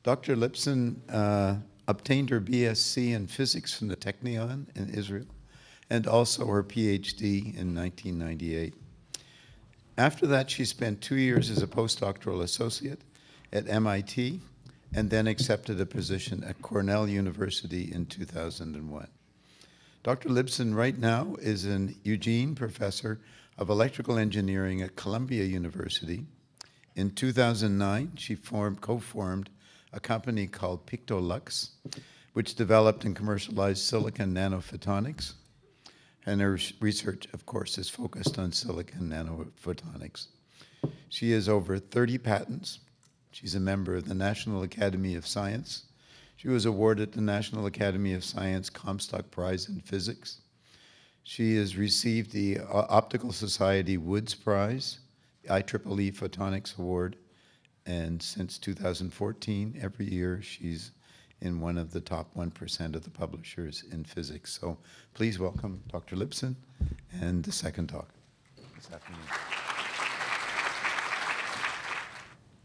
Dr. Lipson obtained her BSc in physics from the Technion in Israel, and also her Ph.D. in 1998. After that, she spent 2 years as a postdoctoral associate at MIT, and then accepted a position at Cornell University in 2001. Dr. Lipson right now is an Eugene Professor of Electrical Engineering at Columbia University. In 2009, she co-formed a company called Pictolux, which developed and commercialized silicon nanophotonics. And her research, of course, is focused on silicon nanophotonics. She has over 30 patents. She's a member of the National Academy of Science. She was awarded the National Academy of Science Comstock Prize in Physics. She has received the Optical Society Woods Prize, the IEEE Photonics Award, and since 2014, every year she's in one of the top 1% of the publishers in physics. So please welcome Dr. Lipson and the second talk this afternoon.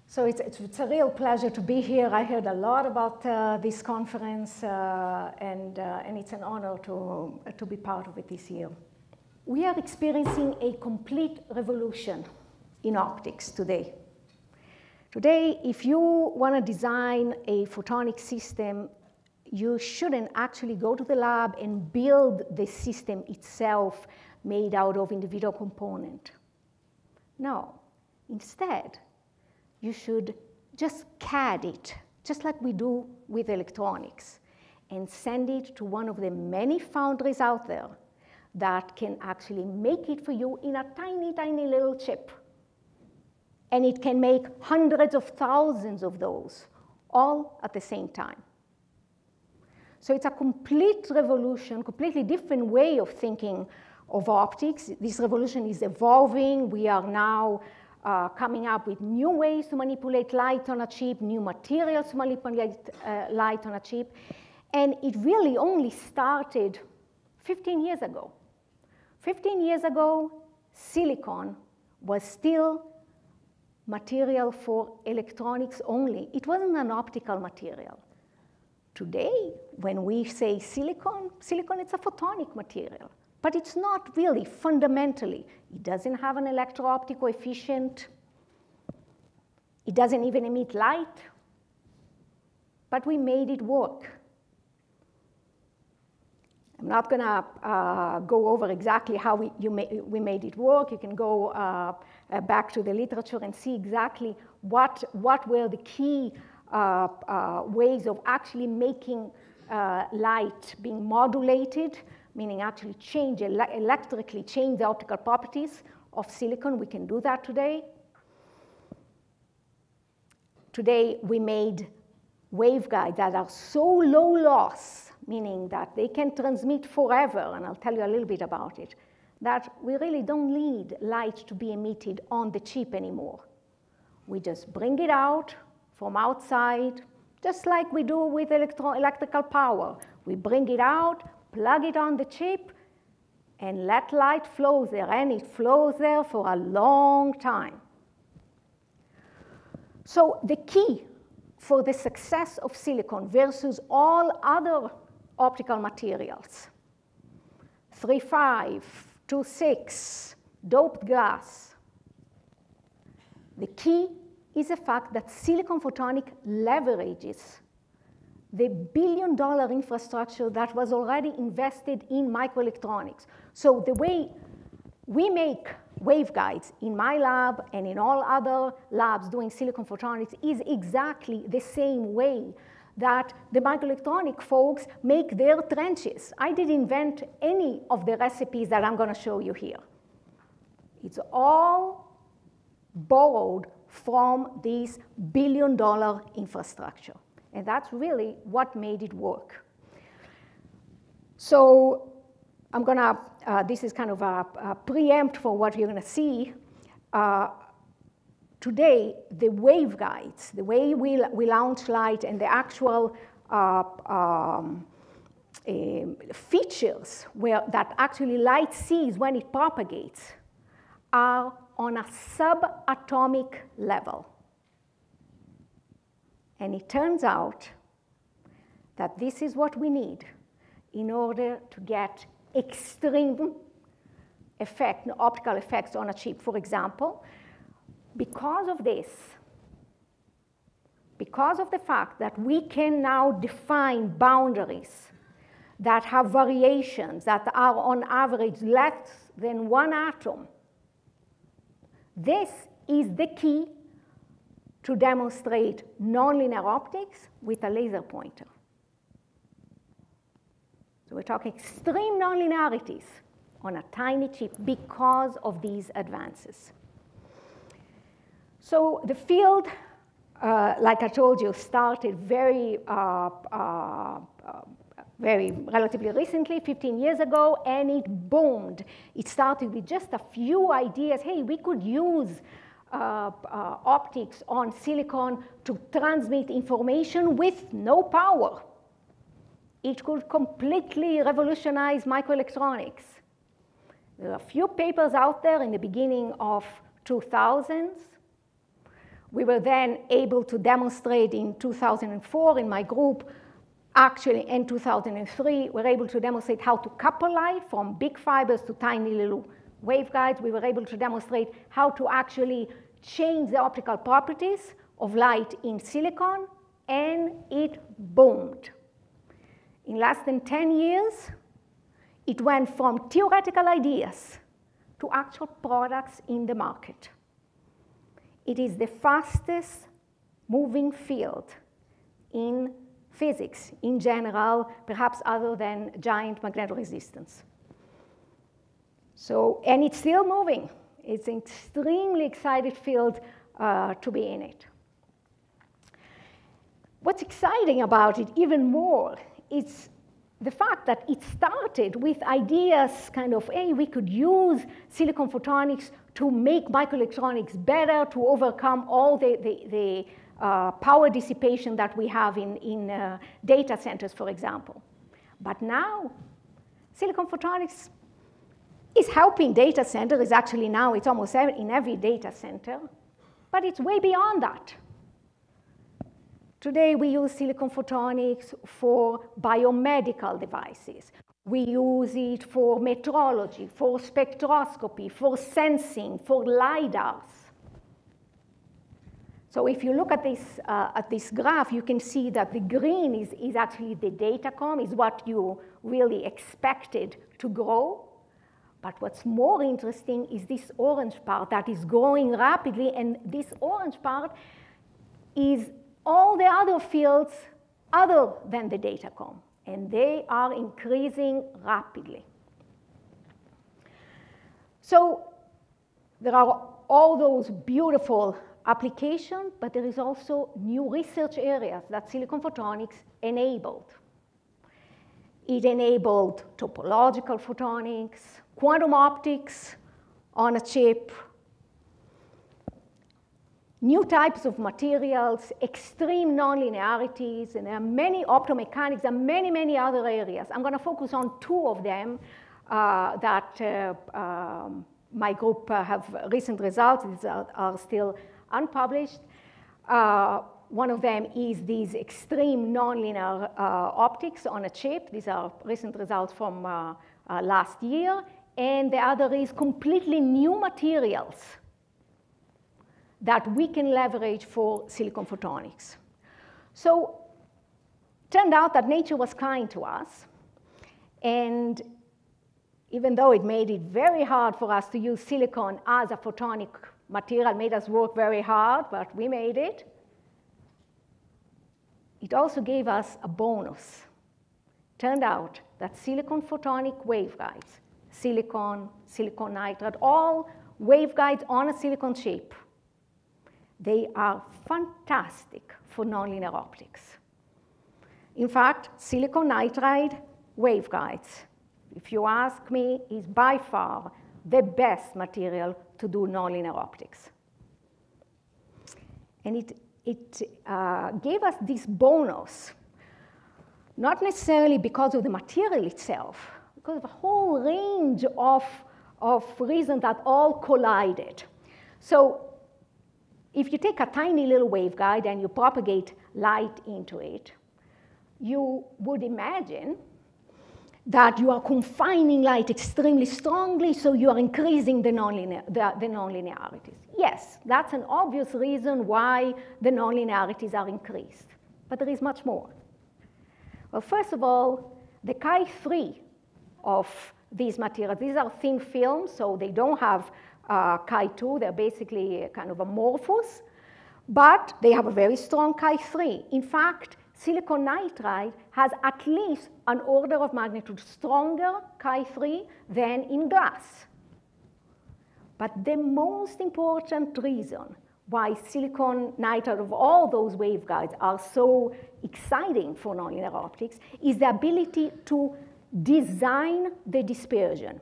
So it's a real pleasure to be here. I heard a lot about this conference, and it's an honor to be part of it this year. We are experiencing a complete revolution in optics today. Today, if you want to design a photonic system, you shouldn't actually go to the lab and build the system itself made out of individual components. No, instead, you should just CAD it, just like we do with electronics, and send it to one of the many foundries out there that can actually make it for you in a tiny, tiny little chip. And it can make hundreds of thousands of those, all at the same time. So it's a complete revolution, completely different way of thinking of optics. This revolution is evolving. We are now coming up with new ways to manipulate light on a chip, new materials to manipulate light on a chip. And it really only started 15 years ago. 15 years ago, silicon was still material for electronics only. It wasn't an optical material. Today, when we say silicon, it's a photonic material. But it's not really fundamentally. It doesn't have an electro-optic coefficient. It doesn't even emit light. But we made it work. I'm not going to go over exactly how we made it work. You can go back to the literature and see exactly what were the key ways of actually making light being modulated, meaning actually electrically change the optical properties of silicon. We can do that today. Today, we made waveguides that are so low loss, meaning that they can transmit forever, and I'll tell you a little bit about it, that we really don't need light to be emitted on the chip anymore. We just bring it out from outside, just like we do with electrical power. We bring it out, plug it on the chip, and let light flow there, and it flows there for a long time. So the key for the success of silicon versus all other optical materials, 3.5, 2.6, doped glass, the key is the fact that silicon photonic leverages the billion-dollar infrastructure that was already invested in microelectronics. So the way we make waveguides in my lab and in all other labs doing silicon photonics is exactly the same way that the microelectronic folks make their trenches. I didn't invent any of the recipes that I'm going to show you here. It's all borrowed from this billion-dollar infrastructure. And that's really what made it work. So I'm going to, this is kind of a preempt for what you're going to see. Today, the waveguides, the way we launch light and the actual features that actually light sees when it propagates are on a subatomic level. And it turns out that this is what we need in order to get extreme effect, optical effects on a chip, for example. Because of this, because of the fact that we can now define boundaries that have variations that are on average less than 1 atom, this is the key to demonstrate nonlinear optics with a laser pointer. So we're talking extreme nonlinearities on a tiny chip because of these advances. So the field, like I told you, started very relatively recently, 15 years ago, and it boomed. It started with just a few ideas. Hey, we could use optics on silicon to transmit information with no power. It could completely revolutionize microelectronics. There are a few papers out there in the beginning of 2000s. We were then able to demonstrate in 2004 in my group, actually in 2003, we were able to demonstrate how to couple light from big fibers to tiny little waveguides. We were able to demonstrate how to actually change the optical properties of light in silicon, and it boomed. In less than 10 years, it went from theoretical ideas to actual products in the market. It is the fastest moving field in physics in general, perhaps other than giant magnetoresistance. So, and it's still moving. It's an extremely exciting field to be in it. What's exciting about it even more is the fact that it started with ideas kind of, hey, we could use silicon photonics to make microelectronics better, to overcome all the power dissipation that we have in data centers, for example. But now, silicon photonics is helping data centers. Actually now it's almost in every data center, but it's way beyond that. Today we use silicon photonics for biomedical devices. We use it for metrology, for spectroscopy, for sensing, for LiDARs. So if you look at this graph, you can see that the green is actually the datacom, is what you really expected to grow. But what's more interesting is this orange part that is growing rapidly, and this orange part is all the other fields other than the datacom, and they are increasing rapidly. So there are all those beautiful applications, but there is also new research areas that silicon photonics enabled. It enabled topological photonics, quantum optics on a chip, new types of materials, extreme nonlinearities, and there are many optomechanics and many, many other areas. I'm going to focus on 2 of them that my group have recent results. These are still unpublished. One of them is these extreme nonlinear optics on a chip. These are recent results from last year. And the other is completely new materials that we can leverage for silicon photonics. So it turned out that nature was kind to us. And even though it made it very hard for us to use silicon as a photonic material, made us work very hard, but we made it. It also gave us a bonus. Turned out that silicon photonic waveguides, silicon, silicon nitride, all waveguides on a silicon chip, they are fantastic for nonlinear optics. In fact, silicon nitride waveguides, if you ask me, is by far the best material to do nonlinear optics. And it gave us this bonus, not necessarily because of the material itself, because of a whole range of reasons that all collided. So if you take a tiny little waveguide and you propagate light into it, you would imagine that you are confining light extremely strongly, so you are increasing the nonlinearities. Yes, that's an obvious reason why the nonlinearities are increased. But there is much more. Well, first of all, the chi3 of these materials, these are thin films, so they don't have chi2. They're basically kind of amorphous, but they have a very strong chi3. In fact, silicon nitride has at least an order of magnitude stronger chi3 than in glass. But the most important reason why silicon nitride of all those waveguides are so exciting for nonlinear optics is the ability to design the dispersion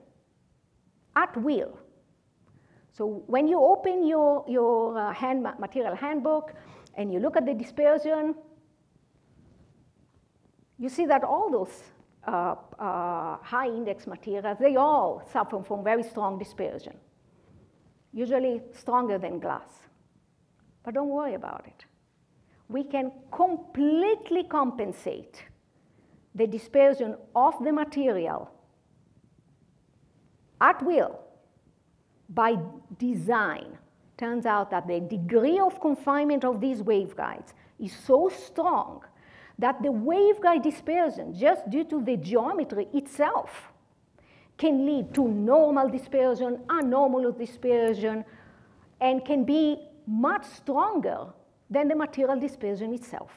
at will. So when you open your material handbook and you look at the dispersion, you see that all those high index materials, they all suffer from very strong dispersion, usually stronger than glass. But don't worry about it. We can completely compensate the dispersion of the material at will by design. Turns out that the degree of confinement of these waveguides is so strong that the waveguide dispersion, just due to the geometry itself, can lead to normal dispersion, anomalous dispersion, and can be much stronger than the material dispersion itself.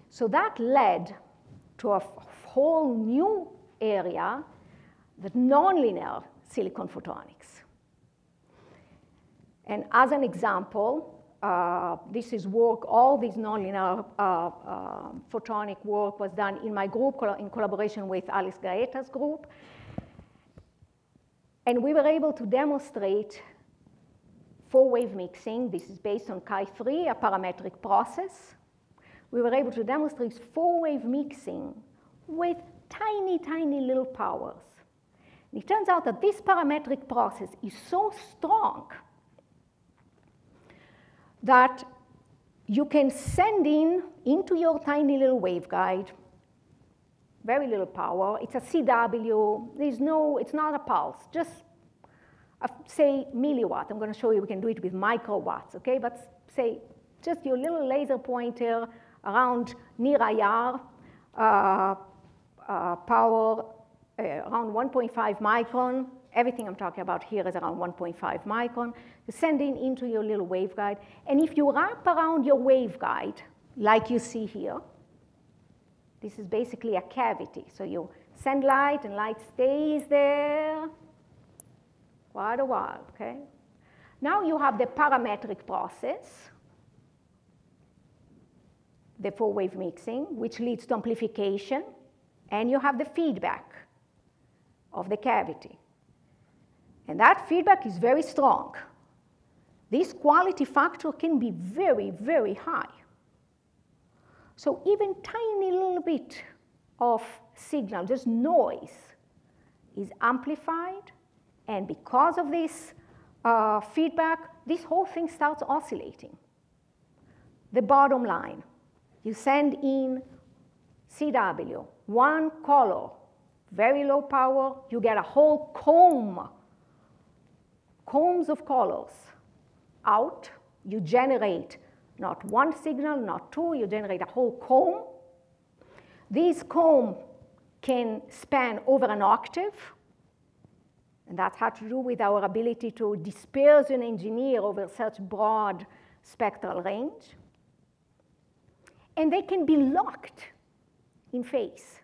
So that led to a whole new area, the nonlinear silicon photonics. And as an example, this is work, all this nonlinear photonic work was done in my group in collaboration with Alice Gaeta's group. And we were able to demonstrate four-wave mixing. This is based on chi3, a parametric process. We were able to demonstrate four-wave mixing with tiny, tiny little powers. And it turns out that this parametric process is so strong that you can send into your tiny little waveguide very little power. It's a CW. It's not a pulse, just say milliwatt. I'm going to show you we can do it with microwatts, okay? But say just your little laser pointer around near IR, power around 1.5 micron. Everything I'm talking about here is around 1.5 micron. You send into your little waveguide. And if you wrap around your waveguide, like you see here, this is basically a cavity. So you send light, and light stays there quite a while, okay? Now you have the parametric process, the four-wave mixing, which leads to amplification, and you have the feedback of the cavity. And that feedback is very strong. This quality factor can be very, very high. So even tiny little bit of signal, just noise, is amplified. And because of this feedback, this whole thing starts oscillating. The bottom line, you send in CW, one color, very low power, you get a whole combs of colors out. You generate not one signal, not two, you generate a whole comb. This comb can span over an octave, and that had to do with our ability to disperse and engineer over such broad spectral range. And they can be locked in phase.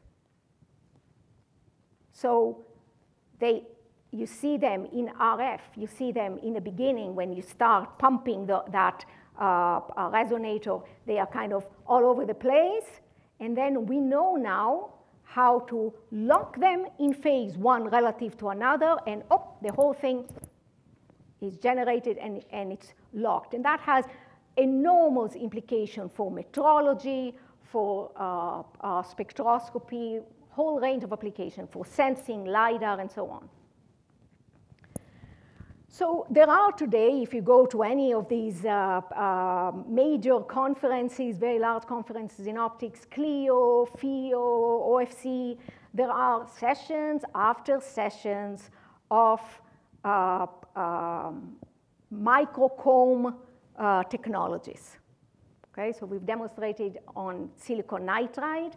So you see them in RF, you see them in the beginning when you start pumping that resonator. They are kind of all over the place. And then we know now how to lock them in phase one relative to another, and the whole thing is generated and it's locked. And that has enormous implication for metrology, for spectroscopy, whole range of application for sensing, LiDAR, and so on. So there are today, if you go to any of these major conferences, very large conferences in optics, CLIO, FIO, OFC, there are sessions after sessions of microcomb technologies. Okay, so we've demonstrated on silicon nitride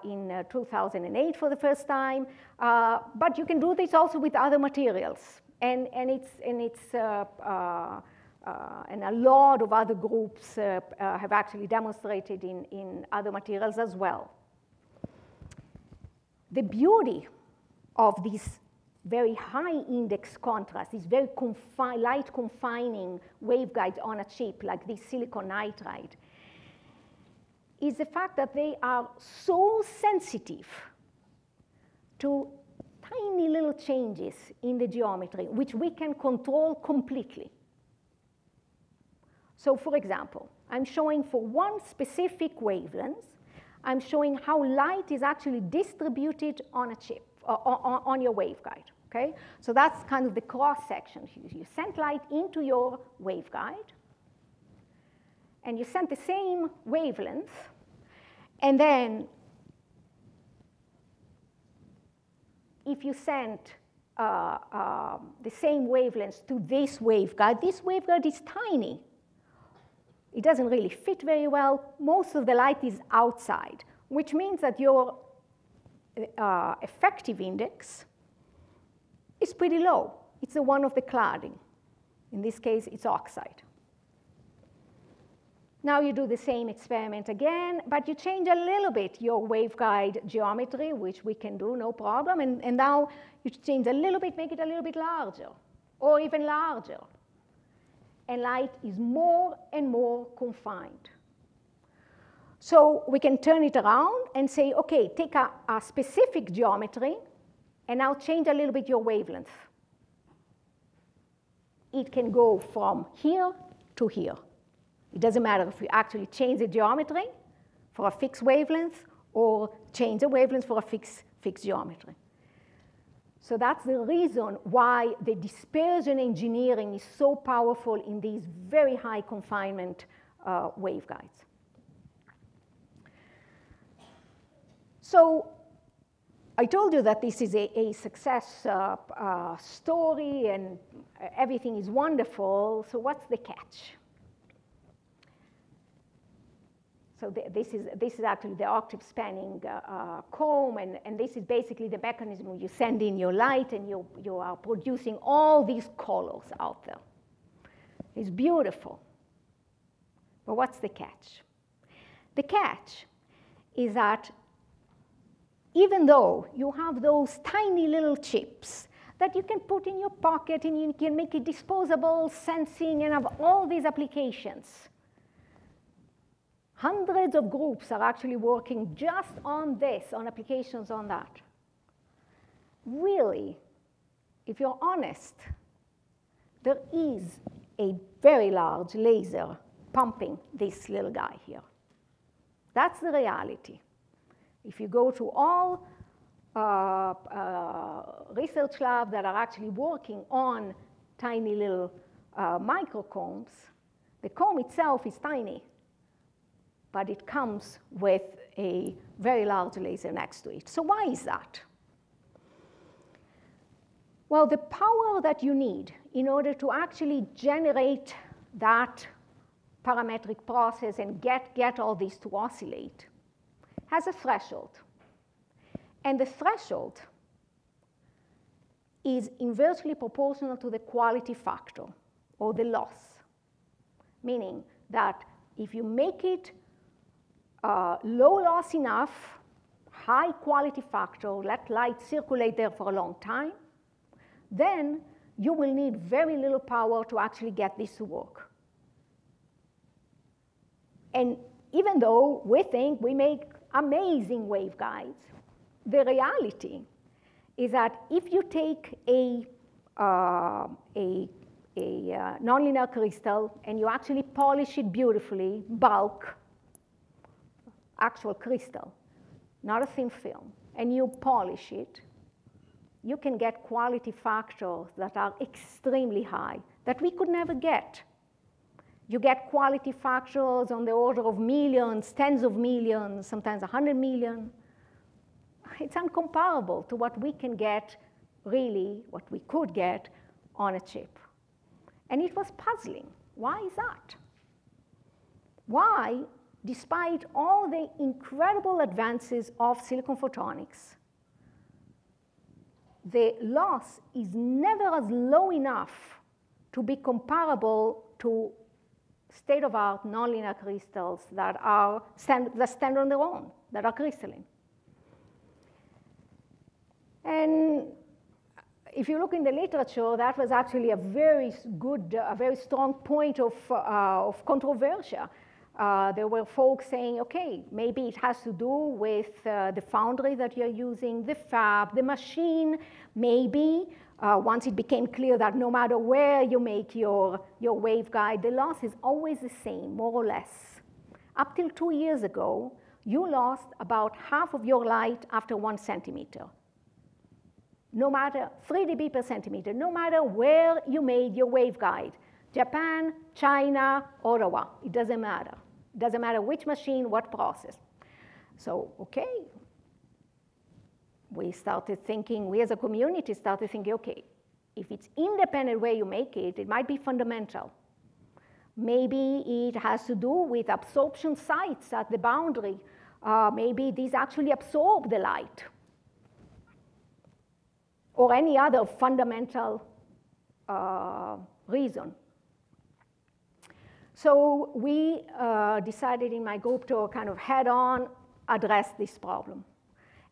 in 2008 for the first time, but you can do this also with other materials, and a lot of other groups have actually demonstrated in other materials as well. The beauty of this very high index contrast, these very light confining waveguides on a chip like this silicon nitride, is the fact that they are so sensitive to tiny little changes in the geometry, which we can control completely. So for example, I'm showing for one specific wavelength, I'm showing how light is actually distributed on a chip, on your waveguide, okay? So that's kind of the cross-section. You send light into your waveguide, and you send the same wavelength, and then if you send the same wavelength to this waveguide is tiny. It doesn't really fit very well. Most of the light is outside, which means that your effective index is pretty low. It's the one of the cladding. In this case, it's oxide. Now you do the same experiment again, but you change a little bit your waveguide geometry, which we can do, no problem. And now you change a little bit, make it a little bit larger, or even larger. And light is more and more confined. So we can turn it around and say, OK, take a specific geometry, and now change a little bit your wavelength. It can go from here to here. It doesn't matter if you actually change the geometry for a fixed wavelength or change the wavelength for a fixed geometry. So that's the reason why the dispersion engineering is so powerful in these very high confinement waveguides. So I told you that this is a success story and everything is wonderful. So what's the catch? So this is actually the octave spanning comb, and this is basically the mechanism where you send in your light and you are producing all these colors out there. It's beautiful. But what's the catch? The catch is that even though you have those tiny little chips that you can put in your pocket and you can make it disposable, sensing, and have all these applications, hundreds of groups are actually working just on this, on applications on that. Really, if you're honest, there is a very large laser pumping this little guy here. That's the reality. If you go to all research labs that are actually working on tiny little microcombs, the comb itself is tiny, but it comes with a very large laser next to it. So why is that? Well, the power that you need in order to actually generate that parametric process and get all these to oscillate has a threshold. And the threshold is inversely proportional to the quality factor, or the loss. Meaning that if you make it low loss enough, high quality factor, let light circulate there for a long time, then you will need very little power to actually get this to work. And even though we think we make amazing waveguides, the reality is that if you take a nonlinear crystal and you actually polish it beautifully, bulk, actual crystal, not a thin film, and you polish it, you can get quality factors that are extremely high, that we could never get. You get quality factors on the order of millions, tens of millions, sometimes 100 million. It's incomparable to what we can get, really, what we could get on a chip. And it was puzzling. Why is that? Why, despite all the incredible advances of silicon photonics, the loss is never as low enough to be comparable to state-of-art nonlinear crystals that stand on their own, that are crystalline. And if you look in the literature, that was actually a very good, a very strong point of controversy. There were folks saying, okay, maybe it has to do with the foundry that you're using, the fab, the machine. Maybe once it became clear that no matter where you make your waveguide, the loss is always the same, more or less. Up till 2 years ago, you lost about half of your light after 1 centimeter. No matter 3 dB per centimeter, no matter where you made your waveguide, Japan, China, Ottawa, it doesn't matter. It doesn't matter which machine, what process. So, okay, we as a community started thinking, okay, if it's independent where you make it, it might be fundamental. Maybe it has to do with absorption sites at the boundary. Maybe these actually absorb the light, or any other fundamental reason. So we decided in my group to kind of head-on address this problem.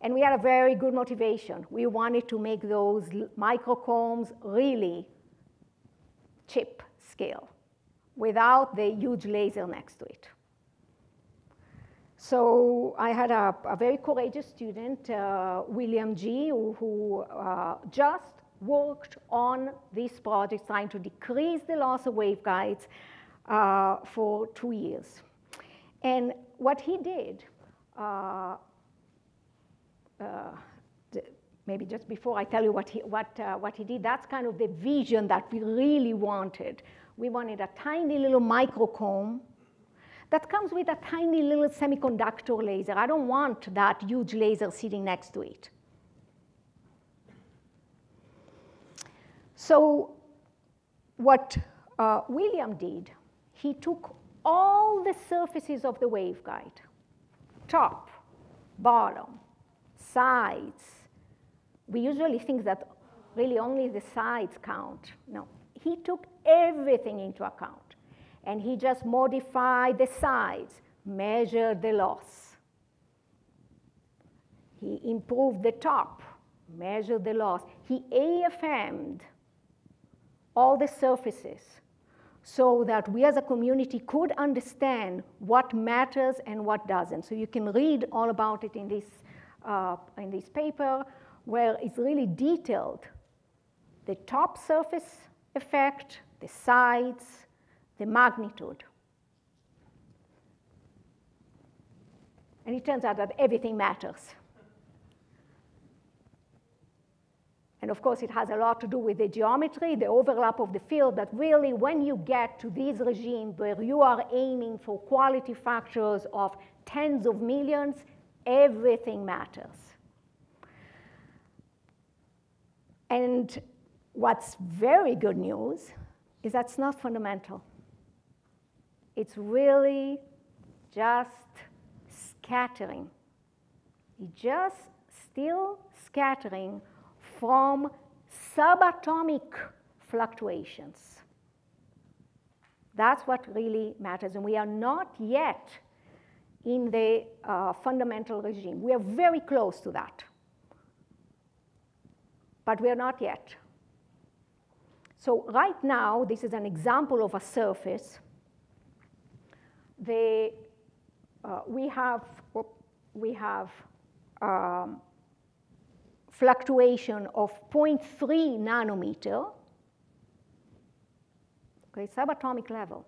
And we had a very good motivation. We wanted to make those microcombs really chip scale without the huge laser next to it. So I had a very courageous student, William G., who just worked on this project, trying to decrease the loss of waveguides for 2 years. And what he did, maybe just before I tell you what he did, that's kind of the vision that we really wanted. We wanted a tiny little microcomb that comes with a tiny little semiconductor laser. I don't want that huge laser sitting next to it. So what William did, he took all the surfaces of the waveguide, top, bottom, sides. We usually think that really only the sides count. No, he took everything into account. And he just modified the sides, measured the loss. He improved the top, measured the loss. He AFM'd all the surfaces so that we as a community could understand what matters and what doesn't. So you can read all about it in this paper, where it's really detailed. The top surface effect, the sides, the magnitude. And it turns out that everything matters. And of course, it has a lot to do with the geometry, the overlap of the field, that really when you get to these regimes where you are aiming for quality factors of tens of millions, everything matters. And what's very good news is that's not fundamental. It's really just scattering. It's just still scattering from subatomic fluctuations. That's what really matters. And we are not yet in the fundamental regime. We are very close to that. But we are not yet. So right now, this is an example of a surface. We have fluctuation of 0.3 nanometer, okay, subatomic level.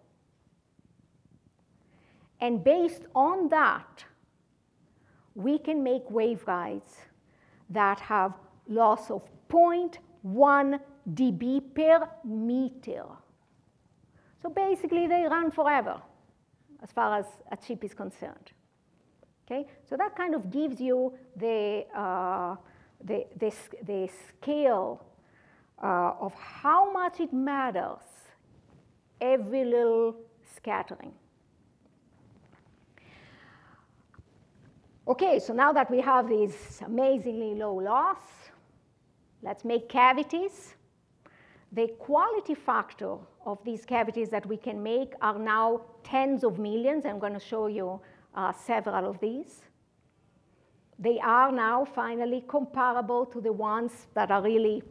And based on that, we can make waveguides that have loss of 0.1 dB per meter. So basically, they run forever, as far as a chip is concerned. Okay? So that kind of gives you the scale of how much it matters, every little scattering. Okay, so now that we have this amazingly low loss, let's make cavities. The quality factor of these cavities that we can make are now tens of millions. I'm going to show you several of these. They are now finally comparable to the ones that are really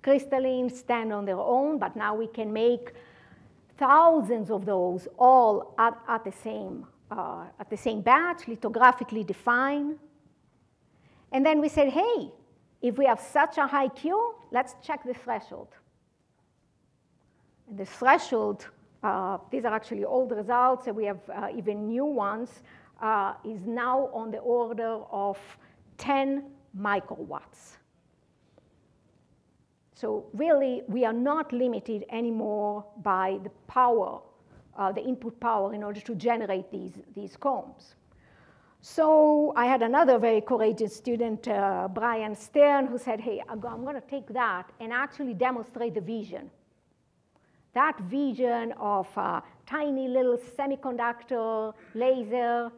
crystalline, stand on their own, but now we can make thousands of those all at the same batch, lithographically defined. And then we said, hey, if we have such a high Q, let's check the threshold. And the threshold, these are actually old results, and we have even new ones, is now on the order of 10 microwatts. So really, we are not limited anymore by the power, the input power in order to generate these combs. So I had another very courageous student, Brian Stern, who said, hey, I'm going to take that and actually demonstrate the vision. That vision of a tiny little semiconductor laser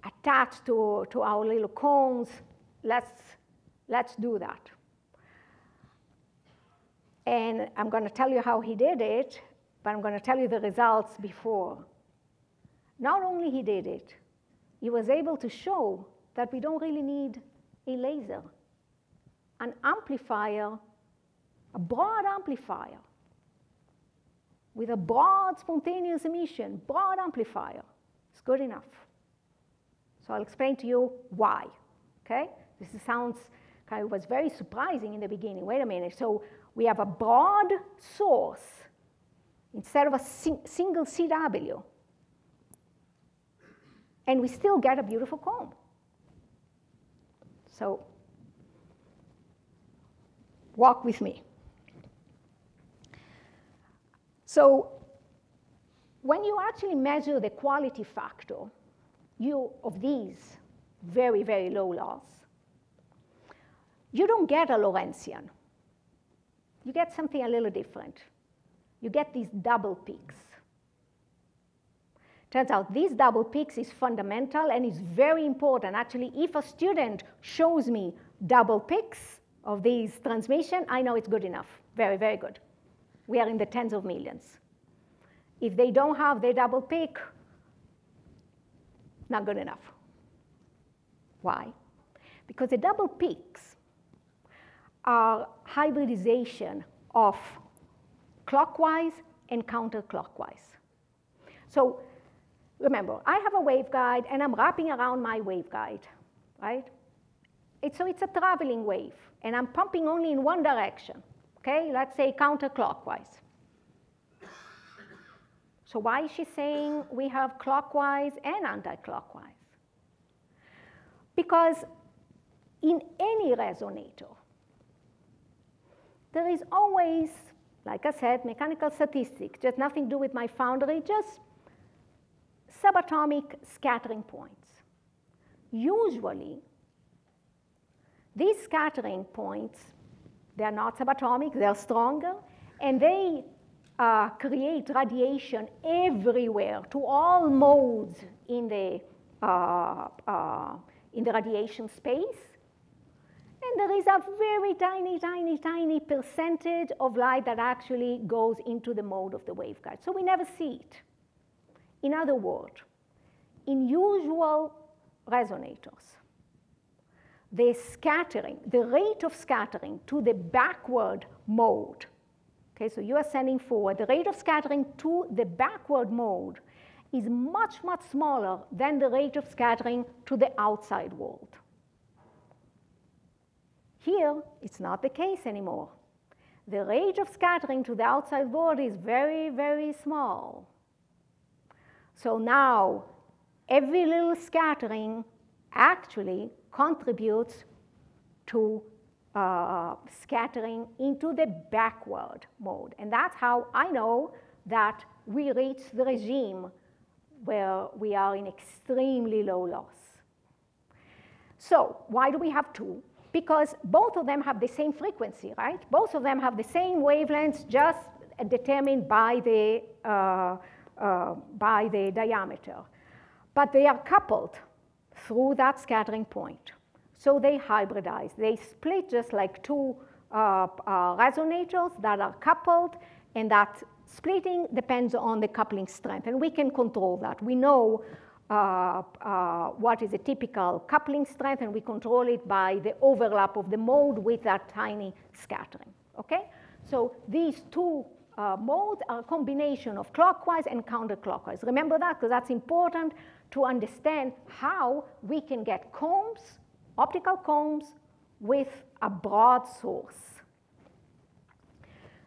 attached to our little cones. Let's do that. And I'm going to tell you how he did it, but I'm going to tell you the results before. Not only he did it, he was able to show that we don't really need a laser. An amplifier, a broad amplifier, with a broad spontaneous emission, broad amplifier, is good enough. So I'll explain to you why, okay? This sounds kind of was very surprising in the beginning. Wait a minute, so we have a broad source instead of a single CW, and we still get a beautiful comb. So walk with me. So when you actually measure the quality factor of these very, very low loss, you don't get a Lorentzian. You get something a little different. You get these double peaks. Turns out these double peaks is fundamental and is very important. Actually, if a student shows me double peaks of these transmission, I know it's good enough. Very, very good. We are in the tens of millions. If they don't have the double peak, not good enough. Why? Because the double peaks are hybridization of clockwise and counterclockwise. So remember, I have a waveguide, and I'm wrapping around my waveguide, right? So it's a traveling wave, and I'm pumping only in one direction, okay? Let's say counterclockwise. So why is she saying we have clockwise and anti-clockwise? Because in any resonator, there is always, like I said, mechanical statistics, just nothing to do with my foundry, just subatomic scattering points. Usually, these scattering points, they're not subatomic, they're stronger, and they create radiation everywhere to all modes in the radiation space. And there is a very tiny, tiny, tiny percentage of light that actually goes into the mode of the waveguide. So we never see it. In other words, in usual resonators, the scattering, the rate of scattering to the backward mode, okay, so you are sending forward, the rate of scattering to the backward mode is much, much smaller than the rate of scattering to the outside world. Here, it's not the case anymore. The rate of scattering to the outside world is very, very small. So now, every little scattering actually contributes to scattering into the backward mode. And that's how I know that we reach the regime where we are in extremely low loss. So why do we have two? Because both of them have the same frequency, right? Both of them have the same wavelengths, just determined by the diameter. But they are coupled through that scattering point. So they hybridize. They split just like two resonators that are coupled, and that splitting depends on the coupling strength, and we can control that. We know what is a typical coupling strength, and we control it by the overlap of the mode with that tiny scattering, okay? So these two modes are a combination of clockwise and counterclockwise. Remember that, because that's important to understand how we can get combs, optical combs, with a broad source.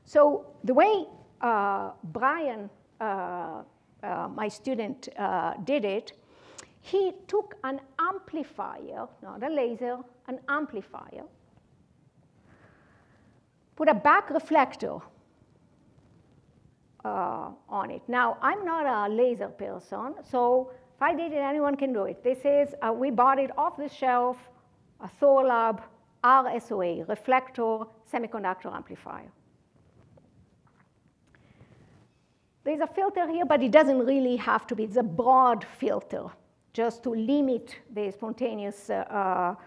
So the way Brian, my student, did it, he took an amplifier, not a laser, an amplifier, put a back reflector on it. Now, I'm not a laser person, so if I did it, anyone can do it. This is, we bought it off the shelf, a Thorlab RSOA, reflector semiconductor amplifier. There's a filter here, but it doesn't really have to be. It's a broad filter, just to limit the spontaneous, the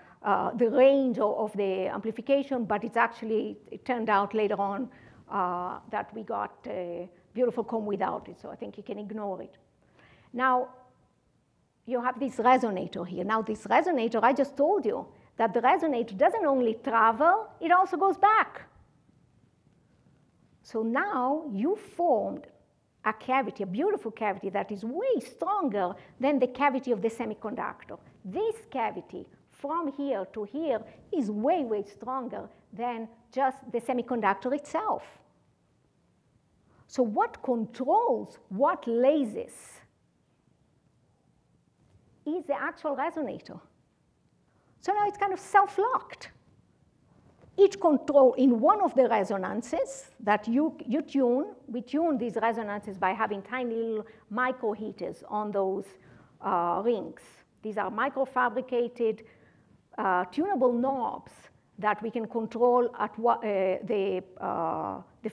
range of the amplification, but it's actually, it turned out later on that we got a beautiful comb without it, so I think you can ignore it. Now, you have this resonator here. Now, this resonator, I just told you that the resonator doesn't only travel, it also goes back. So now you formed a cavity, a beautiful cavity that is way stronger than the cavity of the semiconductor. This cavity from here to here is way, way stronger than just the semiconductor itself. So what controls what lasers is the actual resonator. So now it's kind of self-locked. Each control in one of the resonances that you tune, we tune these resonances by having tiny little micro heaters on those rings. These are microfabricated tunable knobs that we can control at the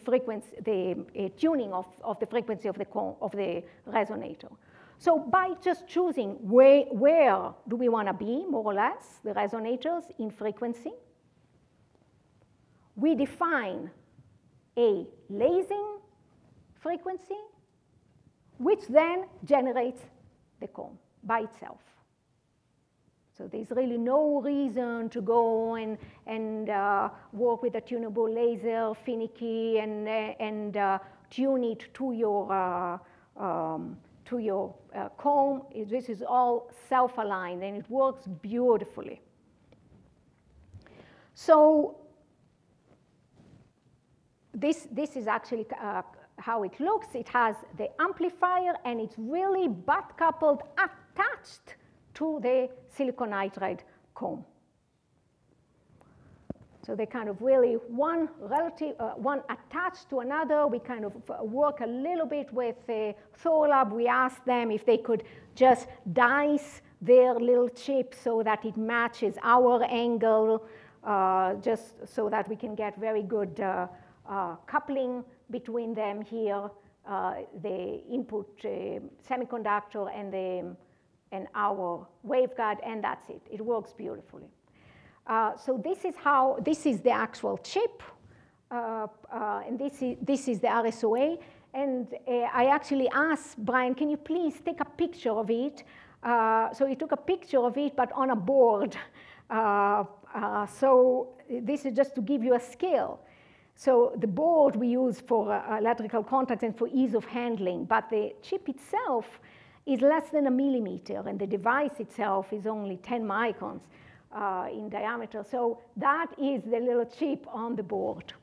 frequency, the tuning of the frequency of the resonator. So by just choosing where do we want to be, more or less, the resonators in frequency, we define a lasing frequency, which then generates the comb by itself. So there's really no reason to go and work with a tunable laser, finicky, and tune it to your comb. This is all self-aligned, and it works beautifully. So this is actually how it looks. It has the amplifier, and it's really butt coupled, attached to the silicon nitride comb. So they kind of really, one attached to another. We kind of work a little bit with Thorlab. We asked them if they could just dice their little chip so that it matches our angle, just so that we can get very good coupling between them here, the input semiconductor and our waveguide, and that's it. It works beautifully. So this is the actual chip, and this is the RSOA. And I actually asked Brian, can you please take a picture of it? So he took a picture of it, but on a board. So this is just to give you a scale. So the board we use for electrical contacts and for ease of handling, but the chip itself is less than 1 millimeter, and the device itself is only 10 microns in diameter. So that is the little chip on the board.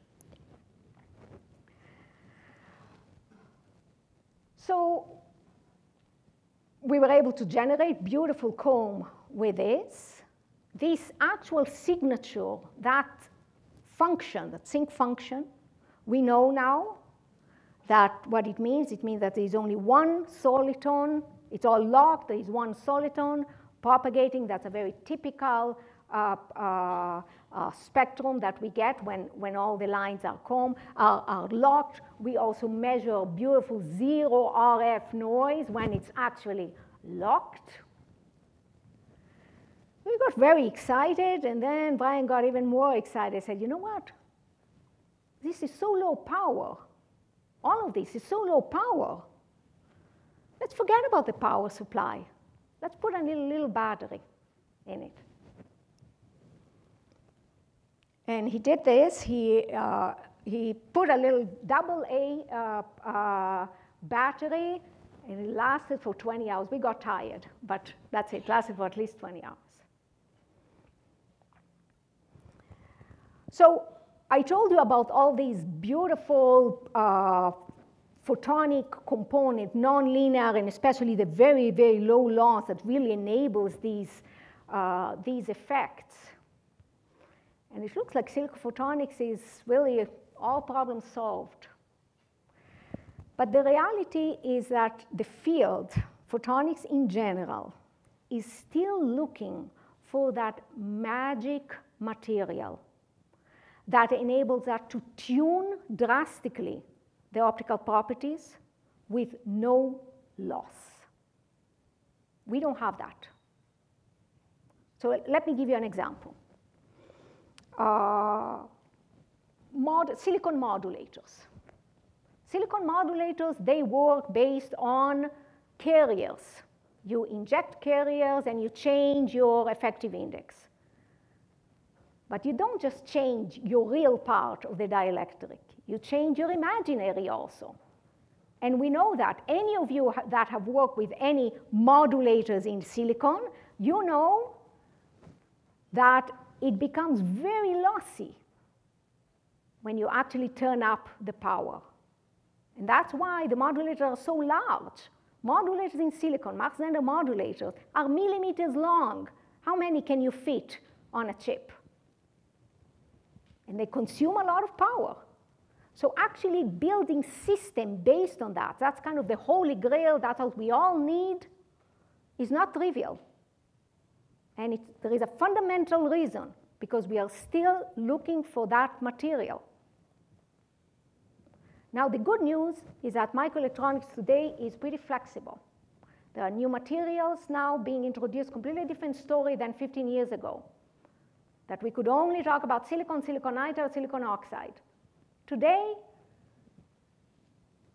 So we were able to generate beautiful comb with this. This actual signature, that function, that sinc function, we know now that what it means that there is only one soliton. It's all locked. There is one soliton propagating. That's a very typical spectrum that we get when all the lines are locked. We also measure beautiful zero RF noise when it's actually locked. We got very excited, and then Brian got even more excited. Said, you know what? This is so low power. All of this is so low power. Let's forget about the power supply. Let's put a little battery in it. And he did this. He put a little AA battery, and it lasted for 20 hours. We got tired, but that's it. It lasted for at least 20 hours. So I told you about all these beautiful photonic components, nonlinear, and especially the very, very low loss that really enables these effects. And it looks like silicon photonics is really all problems solved. But the reality is that the field, photonics in general, is still looking for that magic material that enables that to tune drastically the optical properties with no loss. We don't have that. So let me give you an example. Silicon modulators. Silicon modulators, they work based on carriers. You inject carriers and you change your effective index. But you don't just change your real part of the dielectric. You change your imaginary also. And we know that any of you that have worked with any modulators in silicon, you know that it becomes very lossy when you actually turn up the power. And that's why the modulators are so large. Modulators in silicon, Mach-Zehnder modulators, are millimeters long. How many can you fit on a chip? And they consume a lot of power. So actually building system based on that, that's kind of the holy grail, that's what we all need, is not trivial. And there is a fundamental reason, because we are still looking for that material. Now, the good news is that microelectronics today is pretty flexible. There are new materials now being introduced, completely different story than 15 years ago, that we could only talk about silicon, silicon nitride, silicon oxide. Today,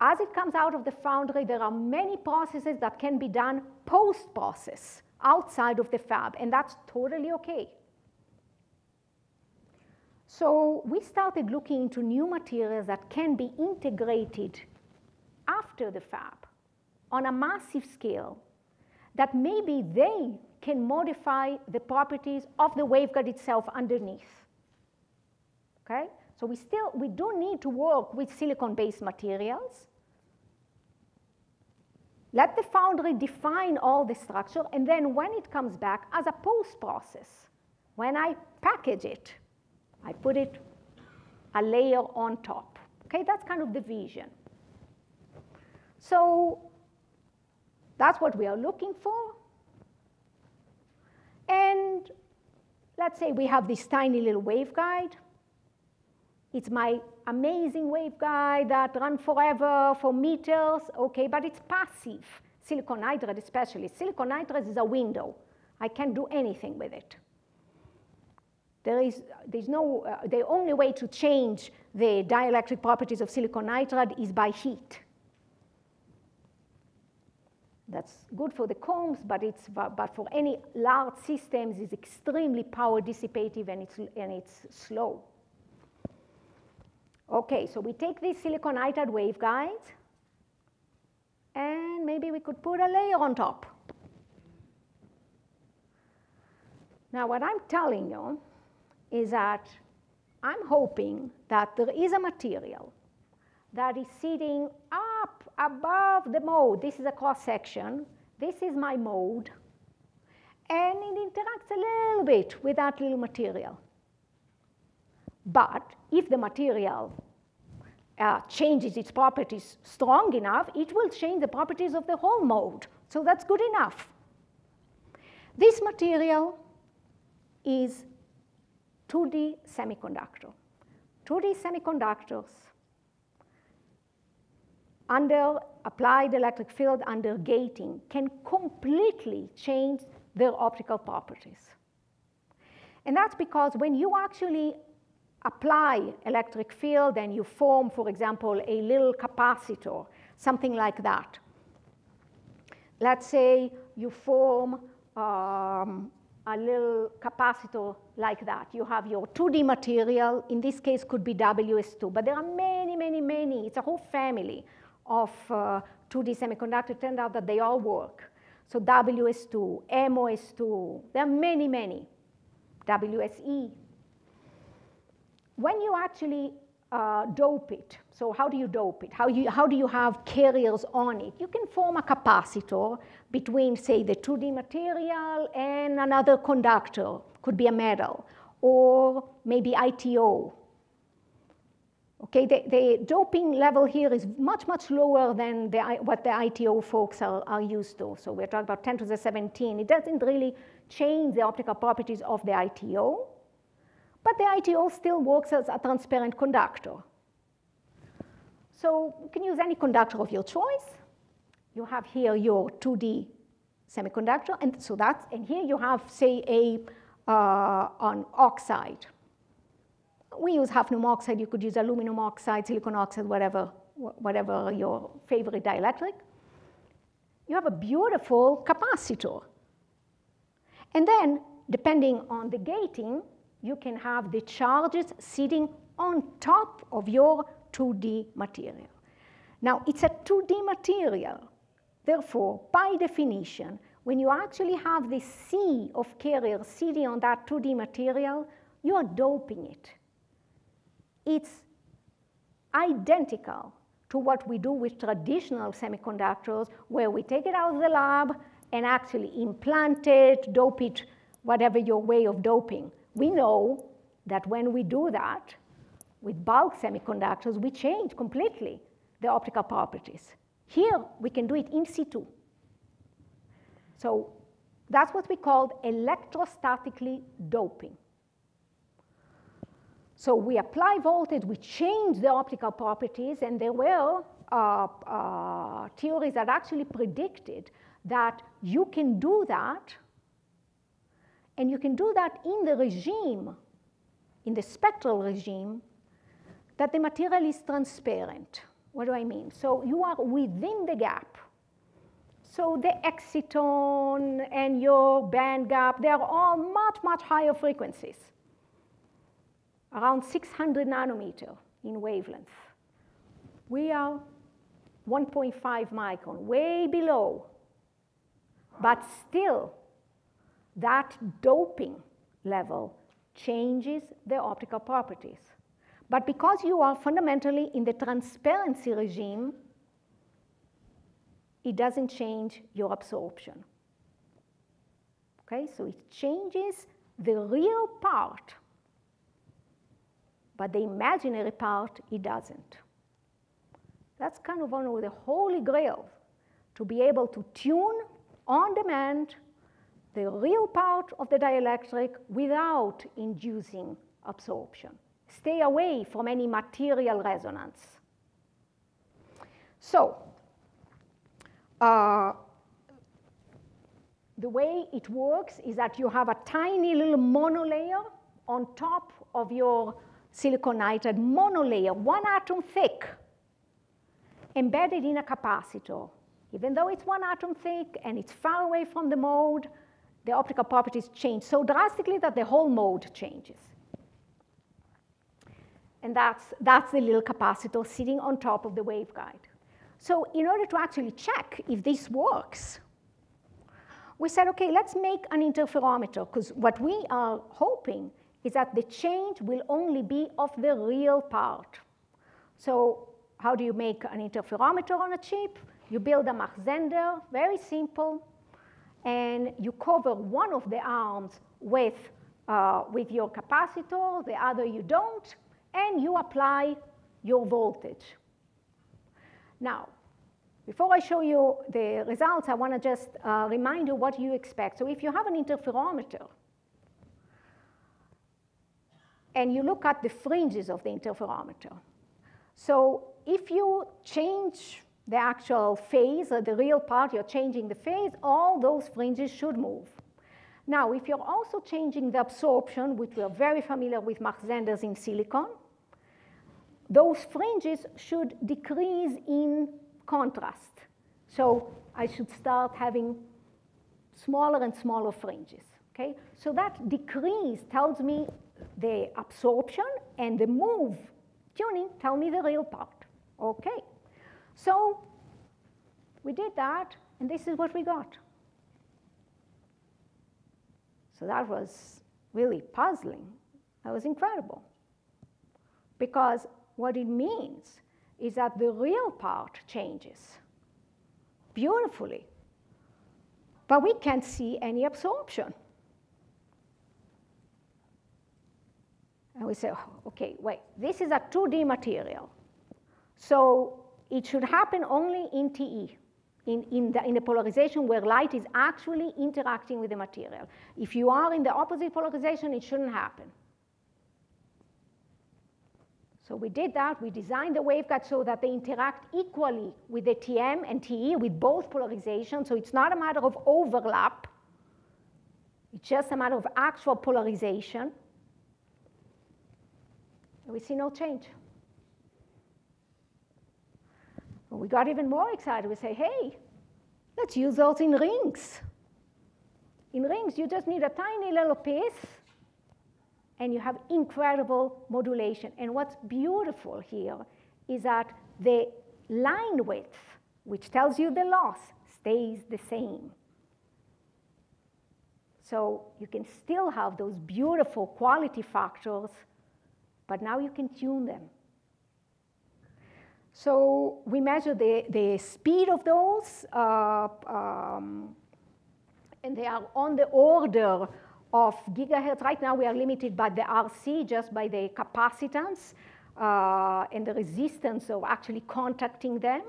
as it comes out of the foundry, there are many processes that can be done post-process, outside of the fab, and that's totally okay. So we started looking into new materials that can be integrated after the fab on a massive scale, that maybe they can modify the properties of the waveguide itself underneath. Okay? So we do need to work with silicon-based materials. Let the foundry define all the structure, and then when it comes back as a post-process, when I package it, I put it a layer on top. Okay, that's kind of the vision. So that's what we are looking for. And let's say we have this tiny little waveguide. It's my amazing waveguide that runs forever for meters, okay, but it's passive. Silicon nitride especially. Silicon nitride is a window. I can't do anything with it. The only way to change the dielectric properties of silicon nitride is by heat. That's good for the combs, but for any large systems, it's extremely power dissipative and it's slow. Okay, so we take this silicon nitride waveguide, and maybe we could put a layer on top. Now, what I'm telling you is that I'm hoping that there is a material that is sitting up above the mode. This is a cross-section. This is my mode. And it interacts a little bit with that little material. But if the material changes its properties strong enough, it will change the properties of the whole mode. So that's good enough. This material is 2D semiconductor. 2D semiconductors under applied electric field, under gating, can completely change their optical properties. And that's because when you actually apply electric field and you form, for example, a little capacitor, something like that. Let's say you form a little capacitor like that. You have your 2D material, in this case could be WS2, but there are many, many, many. It's a whole family of 2D semiconductors. It turned out that they all work. So WS2, MOS2, there are many, many. WSE. When you actually dope it, so how do you dope it? How do you have carriers on it? You can form a capacitor between, say, the 2D material and another conductor. Could be a metal, or maybe ITO. Okay, the doping level here is much, much lower than what the ITO folks are used to. So we're talking about 10 to the 17. It doesn't really change the optical properties of the ITO, but the ITO still works as a transparent conductor. So you can use any conductor of your choice. You have here your 2D semiconductor, and so that's, and here you have, say, an oxide. We use hafnium oxide. You could use aluminum oxide, silicon oxide, whatever your favorite dielectric. You have a beautiful capacitor. And then, depending on the gating, you can have the charges sitting on top of your 2D material. Now, it's a 2D material. Therefore, by definition, when you actually have the sea of carriers sitting on that 2D material, you are doping it. It's identical to what we do with traditional semiconductors, where we take it out of the lab and actually implant it, dope it, whatever your way of doping. We know that when we do that with bulk semiconductors, we change completely the optical properties. Here, we can do it in situ. So that's what we call electrostatically doping. So we apply voltage, we change the optical properties, and there were theories that actually predicted that you can do that, and you can do that in the regime, in the spectral regime, that the material is transparent. What do I mean? So you are within the gap. So the exciton and your band gap, they are all much, much higher frequencies, around 600 nanometer in wavelength. We are 1.5 micron, way below. But still, that doping level changes the optical properties. But because you are fundamentally in the transparency regime, it doesn't change your absorption. Okay, so it changes the real part, but the imaginary part, it doesn't. That's kind of one of the holy grail, to be able to tune on demand the real part of the dielectric without inducing absorption. Stay away from any material resonance. So, the way it works is that you have a tiny little monolayer on top of your silicon nitride, monolayer, one atom thick, embedded in a capacitor. Even though it's one atom thick and it's far away from the mode, the optical properties change so drastically that the whole mode changes. And that's the little capacitor sitting on top of the waveguide. So in order to actually check if this works, we said, okay, let's make an interferometer, because what we are hoping is that the change will only be of the real part. So how do you make an interferometer on a chip? You build a Mach Zehnder, very simple, and you cover one of the arms with with your capacitor, the other you don't, and you apply your voltage. Now, before I show you the results, I want to just remind you what you expect. So if you have an interferometer, and you look at the fringes of the interferometer, so if you change the actual phase, or the real part, you're changing the phase, all those fringes should move. Now, if you're also changing the absorption, which we are very familiar with Mach-Zehnders in silicon, those fringes should decrease in contrast. So I should start having smaller and smaller fringes, okay? So that decrease tells me the absorption, and the move tuning tell me the real part, okay? So we did that, and this is what we got. So that was really puzzling. That was incredible. Because what it means is that the real part changes beautifully, but we can't see any absorption. And we say, oh, okay, wait, this is a 2D material. So it should happen only in TE, in the polarization where light is actually interacting with the material. If you are in the opposite polarization, it shouldn't happen. So we did that. We designed the waveguide so that they interact equally with the TM and TE, with both polarizations. So it's not a matter of overlap. It's just a matter of actual polarization. And we see no change. Well, we got even more excited. We say, hey, let's use those in rings. In rings, you just need a tiny little piece, and you have incredible modulation. And what's beautiful here is that the line width, which tells you the loss, stays the same. So you can still have those beautiful quality factors, but now you can tune them. So we measure the speed of those, and they are on the order of gigahertz. Right now we are limited by the RC, just by the capacitance and the resistance of actually contacting them.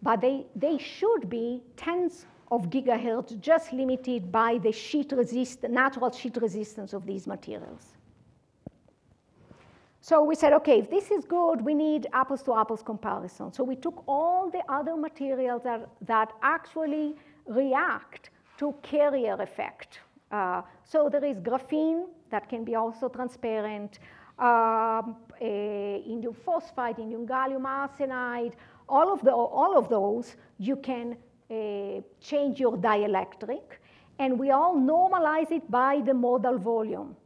But they should be tens of gigahertz, just limited by the natural sheet resistance of these materials. So we said, okay, if this is good, we need apples-to-apples comparison. So we took all the other materials that actually react to carrier effect. So there is graphene that can be also transparent, indium phosphide, indium gallium arsenide, all of those, you can change your dielectric. And we all normalize it by the modal volume,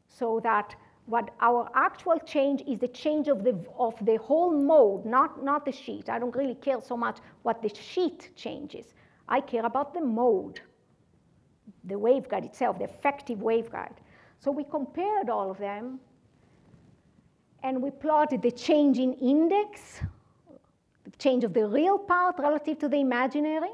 so that what our actual change is the change of the whole mode, not the sheet. I don't really care so much what the sheet changes. I care about the mode, the waveguide itself, the effective waveguide. So we compared all of them, and we plotted the change in index, the change of the real part relative to the imaginary.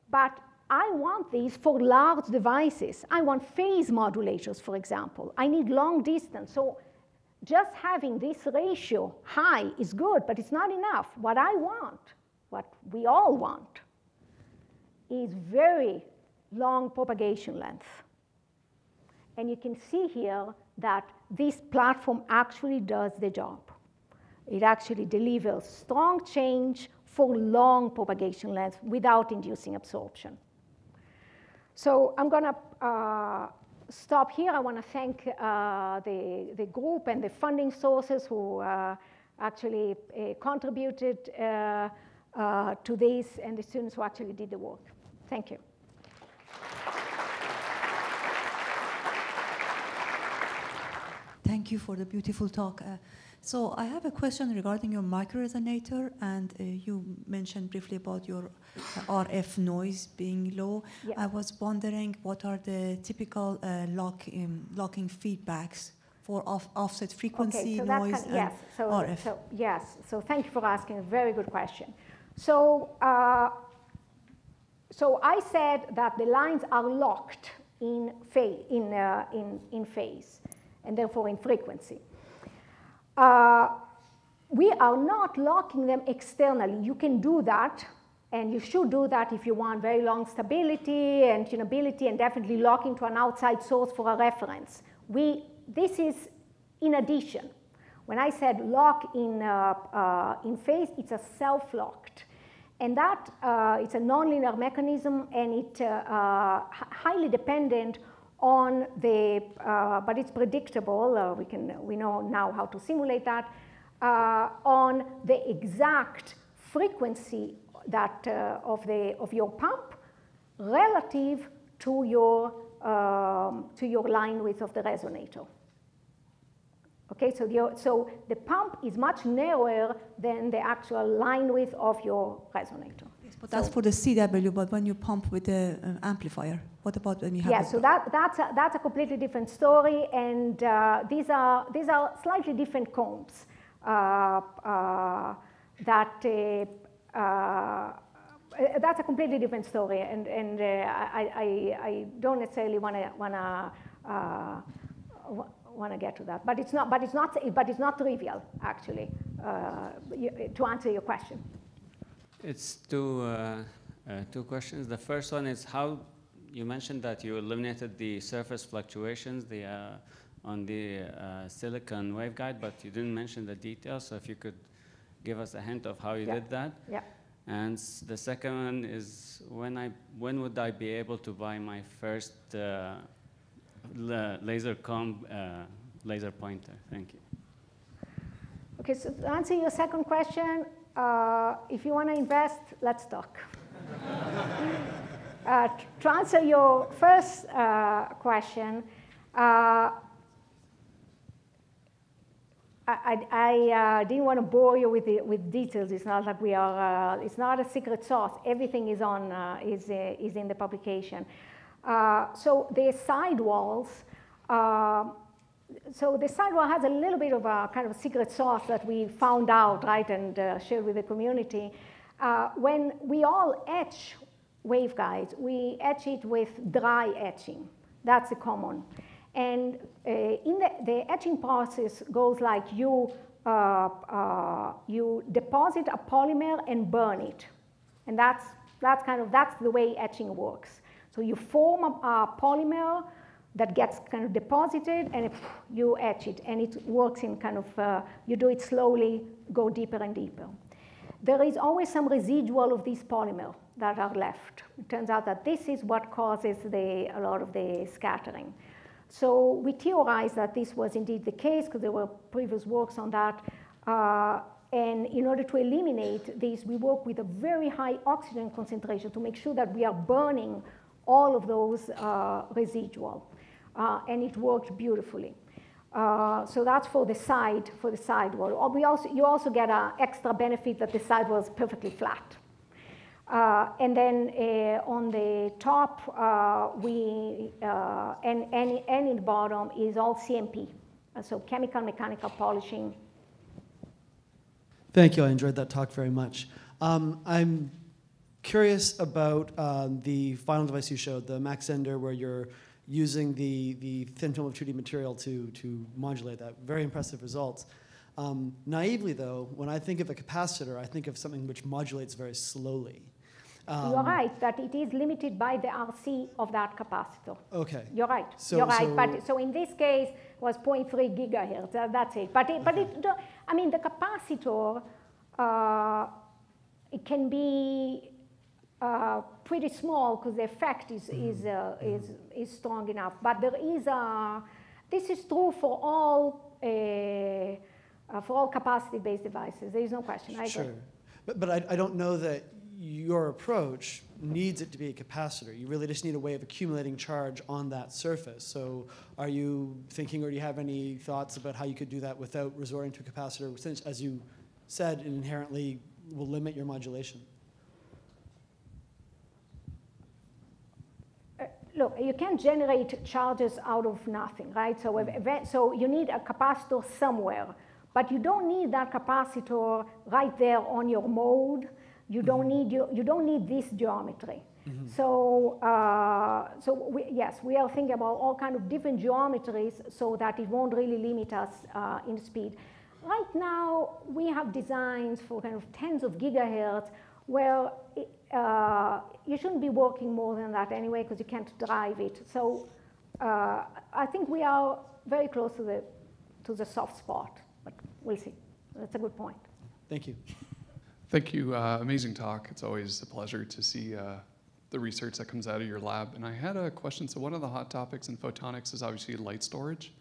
But I want these for large devices. I want phase modulators, for example. I need long distance. So just having this ratio high is good, but it's not enough. What I want, what we all want, is very long propagation length. And you can see here that this platform actually does the job. It actually delivers strong change for long propagation length without inducing absorption. So I'm going to stop here. I want to thank the group and the funding sources who actually contributed to this, and the students who actually did the work. Thank you. Thank you for the beautiful talk. So I have a question regarding your microresonator, and you mentioned briefly about your RF noise being low. Yes. I was wondering what are the typical locking feedbacks for offset frequency, okay, so noise, and yes. RF? So thank you for asking a very good question. So, so I said that the lines are locked in phase, and therefore in frequency. We are not locking them externally. You can do that, and you should do that if you want very long stability and tunability, and definitely locking to an outside source for a reference. This is in addition. When I said lock in phase, it's a self-locked. And that, it's a nonlinear mechanism, and it's highly dependent on the, but it's predictable. We know now how to simulate that, on the exact frequency that of your pump relative to your line width of the resonator. Okay, so the pump is much narrower than the actual line width of your resonator. Yes, but that's for the CW, but when you pump with the amplifier, what about when you have? Yeah, so that's a completely different story, and these are slightly different combs that's a completely different story, and I don't necessarily want to get to that, but it's not trivial actually to answer your question. It's two questions. The first one is how you mentioned that you eliminated the surface fluctuations on the silicon waveguide, but you didn't mention the details. So if you could give us a hint of how you did that. Yeah. And the second one is when would I be able to buy my first laser comb laser pointer? Thank you. Okay, so to answer your second question, if you want to invest, let's talk. To answer your first question, I didn't want to bore you with details. It's not like we are. It's not a secret sauce. Everything is on is in the publication. So the sidewalls. So the sidewall has a little bit of a kind of a secret sauce that we found out, right, and shared with the community. When we all etch waveguides, we etch it with dry etching. That's the common. And in the etching process goes like you deposit a polymer and burn it, and that's the way etching works. So you form a polymer that gets kind of deposited, and you etch it, and it works in kind of you do it slowly, go deeper and deeper. There is always some residual of these polymers that are left. It turns out that this is what causes a lot of the scattering. So we theorized that this was indeed the case because there were previous works on that. And in order to eliminate this, we work with a very high oxygen concentration to make sure that we are burning all of those residual. And it worked beautifully. So that's for the sidewall. You also get an extra benefit that the sidewall is perfectly flat. And then on the top, and in the bottom is all CMP, so chemical mechanical polishing. Thank you. I enjoyed that talk very much. I'm curious about the final device you showed, the Maxender, where you're using the thin film of 2D material to modulate that. Very impressive results. Naively, though, when I think of a capacitor, I think of something which modulates very slowly. You're right that it is limited by the RC of that capacitor. Okay. You're right. You're right. But so in this case, it was 0.3 gigahertz. That's it. But I mean, the capacitor, it can be pretty small because the effect is strong enough. But there is this is true for all capacity-based devices. There is no question. I agree. Sure. But I don't know that your approach needs it to be a capacitor. You really just need a way of accumulating charge on that surface. So are you thinking, or do you have any thoughts about how you could do that without resorting to a capacitor, since, as you said, it inherently will limit your modulation? Look, you can't generate charges out of nothing, right? So you need a capacitor somewhere, but you don't need that capacitor right there on your mode. you don't need this geometry. So, yes, we are thinking about all kind of different geometries so that it won't really limit us in speed. Right now, we have designs for kind of tens of gigahertz where you shouldn't be working more than that anyway because you can't drive it. So I think we are very close to the soft spot, but we'll see. That's a good point. Thank you. Thank you. Amazing talk. It's always a pleasure to see the research that comes out of your lab. And I had a question. So one of the hot topics in photonics is obviously light storage.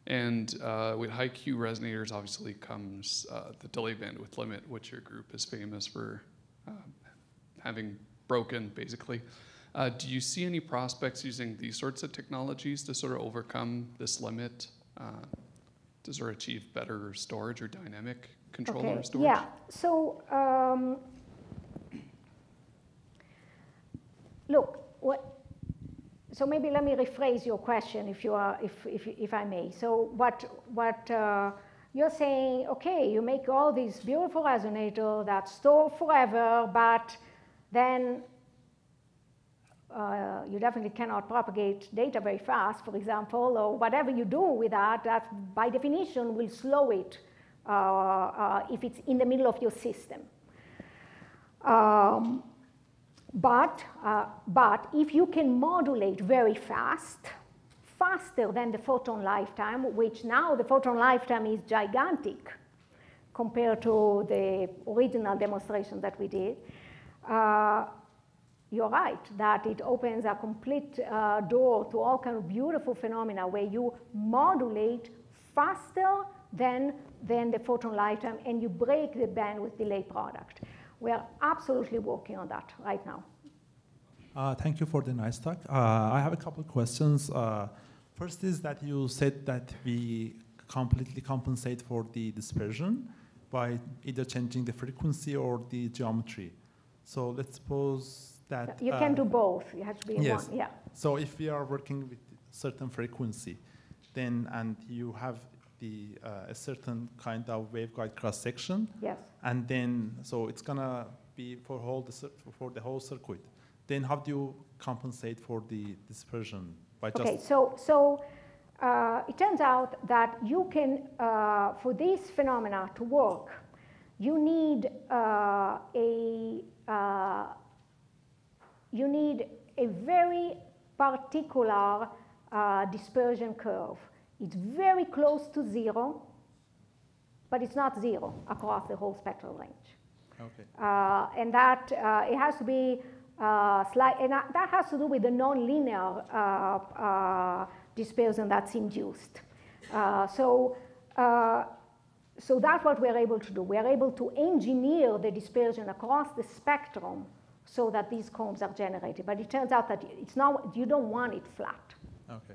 And with high Q resonators, obviously comes the delay bandwidth limit, which your group is famous for having broken, basically. Do you see any prospects using these sorts of technologies to sort of overcome this limit, to sort of achieve better storage or dynamic control over storage? Yeah. So look, so maybe let me rephrase your question, if I may. So what you're saying, okay, you make all these beautiful resonators that store forever, but then you definitely cannot propagate data very fast, for example, or whatever you do with that, that by definition will slow it if it's in the middle of your system. But if you can modulate very fast, faster than the photon lifetime, which now the photon lifetime is gigantic compared to the original demonstration that we did, you're right that it opens a complete door to all kind of beautiful phenomena where you modulate faster than the photon lifetime and you break the bandwidth delay product. We are absolutely working on that right now. Thank you for the nice talk. I have a couple of questions. First is that you said that we completely compensate for the dispersion by either changing the frequency or the geometry. So let's suppose that... You can do both. You have to be in yes. one. Yeah. So if we are working with certain frequency, then and you have a certain kind of waveguide cross-section. Yes. And then, so it's going to be for the whole circuit. Then how do you compensate for the dispersion? By just okay, so it turns out that you can, for this phenomena to work, you need a very particular dispersion curve. It's very close to zero, but it's not zero across the whole spectral range. Okay. And that it has to be and that has to do with the nonlinear dispersion that's induced. So that's what we're able to do. We're able to engineer the dispersion across the spectrum so that these combs are generated. But it turns out that it's not, you don't want it flat. Okay.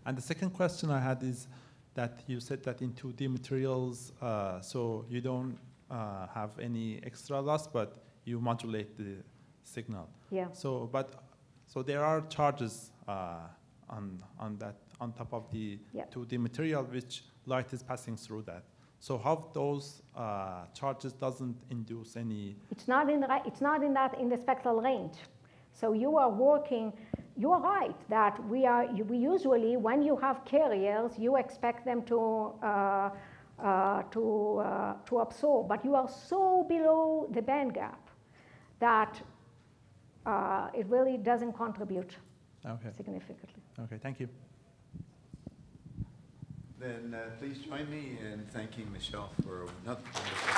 And the second question I had is that you said that in 2D materials, so you don't have any extra loss, but you modulate the signal. Yeah. So there are charges on top of the 2D material, which light is passing through that. So how those charges doesn't induce any? It's not in the spectral range. So you are working. You are right that we usually, when you have carriers, you expect them to absorb, but you are so below the band gap that it really doesn't contribute significantly. Okay, thank you. Then please join me in thanking Michal for another wonderful